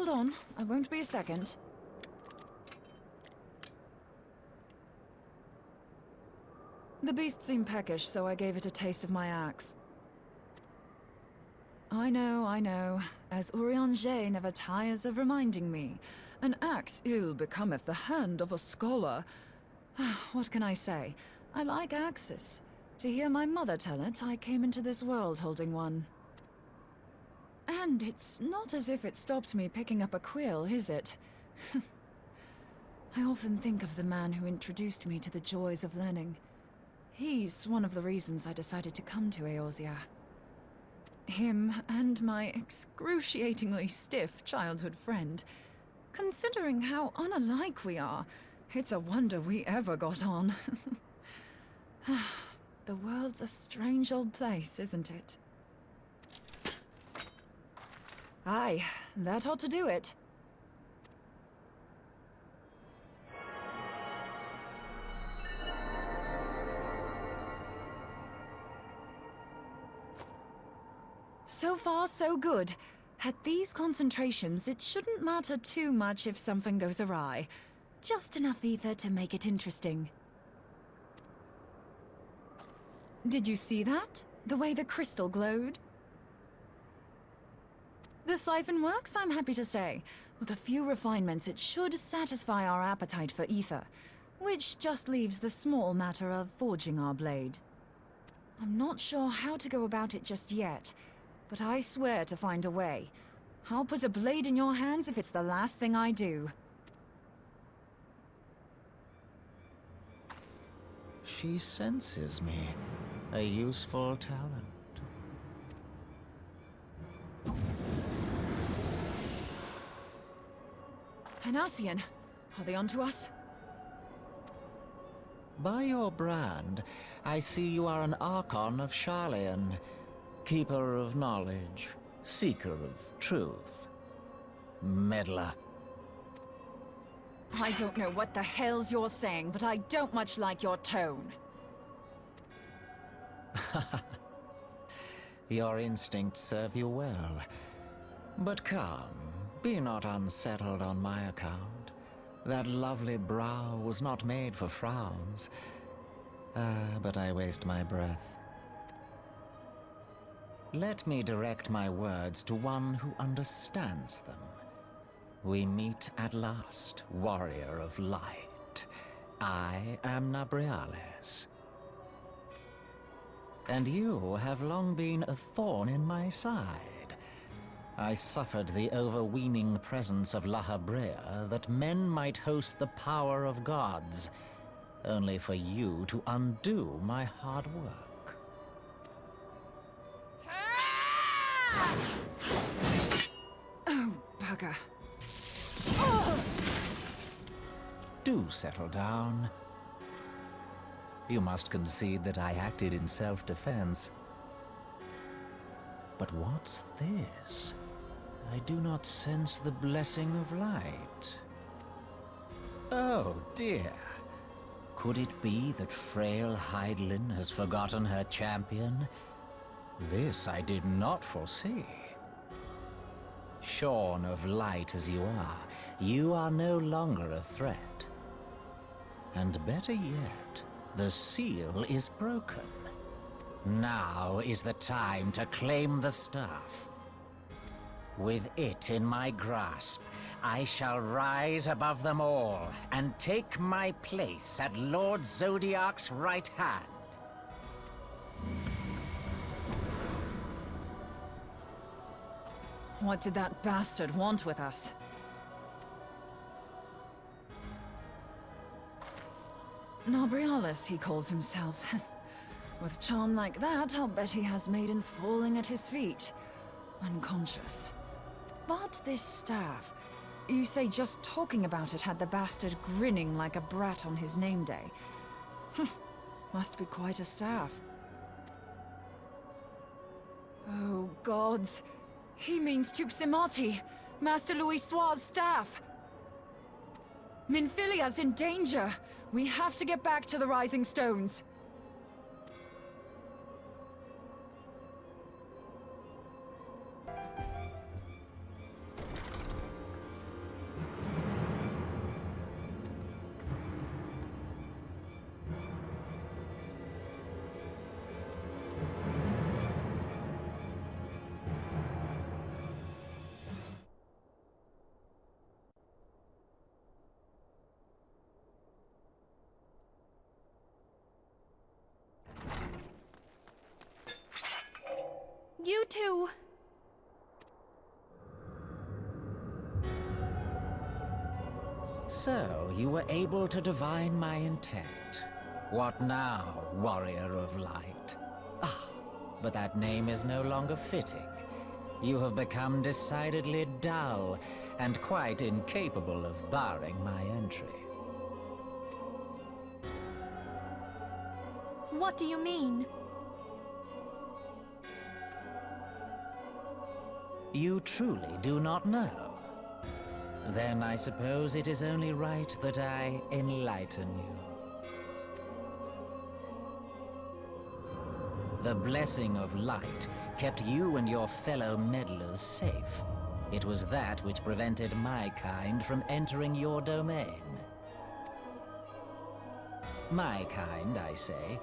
hold on. I won't be a second. The beast seemed peckish, so I gave it a taste of my axe. I know. As Urianger never tires of reminding me, an axe ill becometh the hand of a scholar. What can I say? I like axes. To hear my mother tell it, I came into this world holding one. And it's not as if it stopped me picking up a quill, is it? I often think of the man who introduced me to the joys of learning. He's one of the reasons I decided to come to Eorzea. Him and my excruciatingly stiff childhood friend. Considering how unalike we are, it's a wonder we ever got on. The world's a strange old place, isn't it? Aye, that ought to do it. So far, so good. At these concentrations, it shouldn't matter too much if something goes awry. Just enough ether to make it interesting. Did you see that? The way the crystal glowed? The siphon works, I'm happy to say. With a few refinements, it should satisfy our appetite for ether, which just leaves the small matter of forging our blade. I'm not sure how to go about it just yet, but I swear to find a way. I'll put a blade in your hands if it's the last thing I do. She senses me. A useful talent. Hanassian, are they onto us? By your brand, I see you are an Archon of Sharlayan. Keeper of knowledge, seeker of truth. Meddler. I don't know what the hell's you're saying, but I don't much like your tone. Your instincts serve you well. But come, be not unsettled on my account. That lovely brow was not made for frowns. But I waste my breath. Let me direct my words to one who understands them. We meet at last, warrior of light. I am Nabriales. And you have long been a thorn in my side. I suffered the overweening presence of La Habrea that men might host the power of gods, only for you to undo my hard work. Oh, bugger. Do settle down. You must concede that I acted in self-defense. But what's this? I do not sense the blessing of light. Oh dear. Could it be that frail Hydaelyn has forgotten her champion? This I did not foresee. Shorn of light as you are no longer a threat. And better yet, the seal is broken. Now is the time to claim the staff. With it in my grasp, I shall rise above them all and take my place at Lord Zodiac's right hand. What did that bastard want with us? Nabriales, he calls himself. With charm like that, I'll bet he has maidens falling at his feet. Unconscious. But this staff... You say just talking about it had the bastard grinning like a brat on his name day. Must be quite a staff. Oh, gods. He means Tupsimati, Master Louis Soir's staff. Minfilia's in danger. We have to get back to the Rising Stones. you too. So, you were able to divine my intent. What now, warrior of light? Ah, but that name is no longer fitting. You have become decidedly dull, and quite incapable of barring my entry. What do you mean? You truly do not know? Then I suppose it is only right that I enlighten you. The blessing of light kept you and your fellow meddlers safe. It was that which prevented my kind from entering your domain. My kind, I say,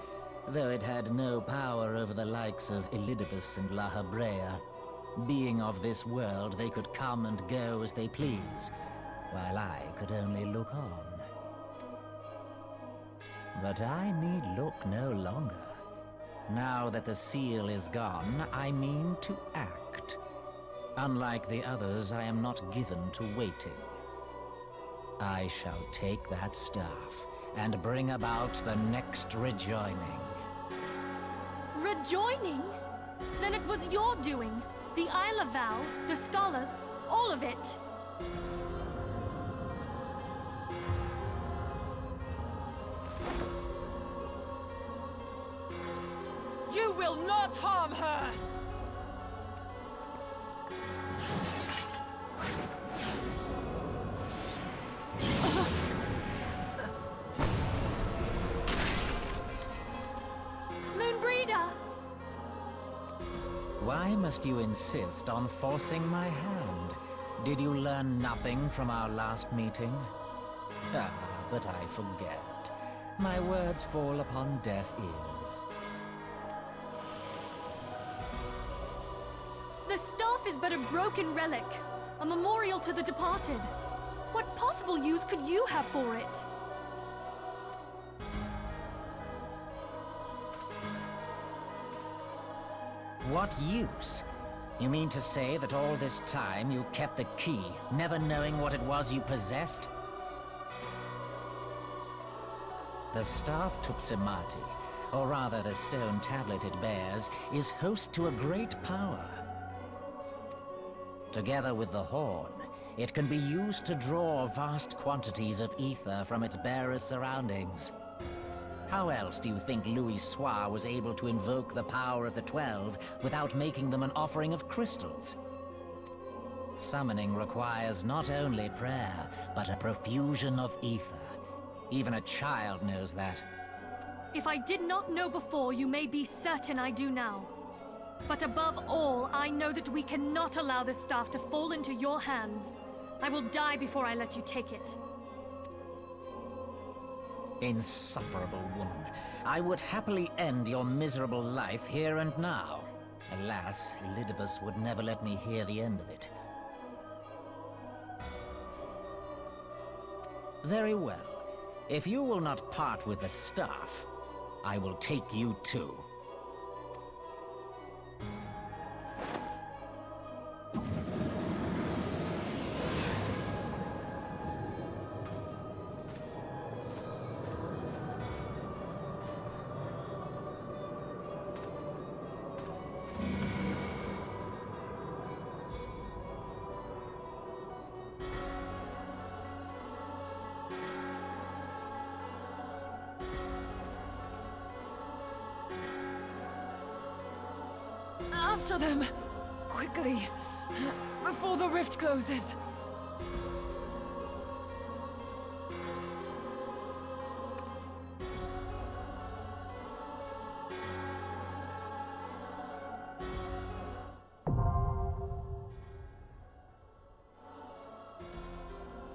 though it had no power over the likes of Elidibus and La Habrea. Being of this world, they could come and go as they please, while I could only look on. But I need look no longer. Now that the seal is gone, I mean to act. Unlike the others, I am not given to waiting. I shall take that staff and bring about the next rejoining. Rejoining? Then it was your doing. The Isle of Val, the scholars, all of it. You will not harm her! Moonbreeder! Why must you insist on forcing my hand? Did you learn nothing from our last meeting? Ah, but I forget. My words fall upon deaf ears. The staff is but a broken relic, a memorial to the departed. What possible use could you have for it? What use? You mean to say that all this time you kept the key, never knowing what it was you possessed? The staff Tupsimati, or rather the stone tablet it bears, is host to a great power. Together with the horn, it can be used to draw vast quantities of ether from its bearer's surroundings. How else do you think Louis Soir was able to invoke the power of the 12 without making them an offering of crystals? Summoning requires not only prayer, but a profusion of ether. Even a child knows that. If I did not know before, you may be certain I do now. But above all, I know that we cannot allow this staff to fall into your hands. I will die before I let you take it. Insufferable woman. I would happily end your miserable life here and now. Alas, Elidibus would never let me hear the end of it. Very well. If you will not part with the staff, I will take you too. After them! Quickly! Before the rift closes!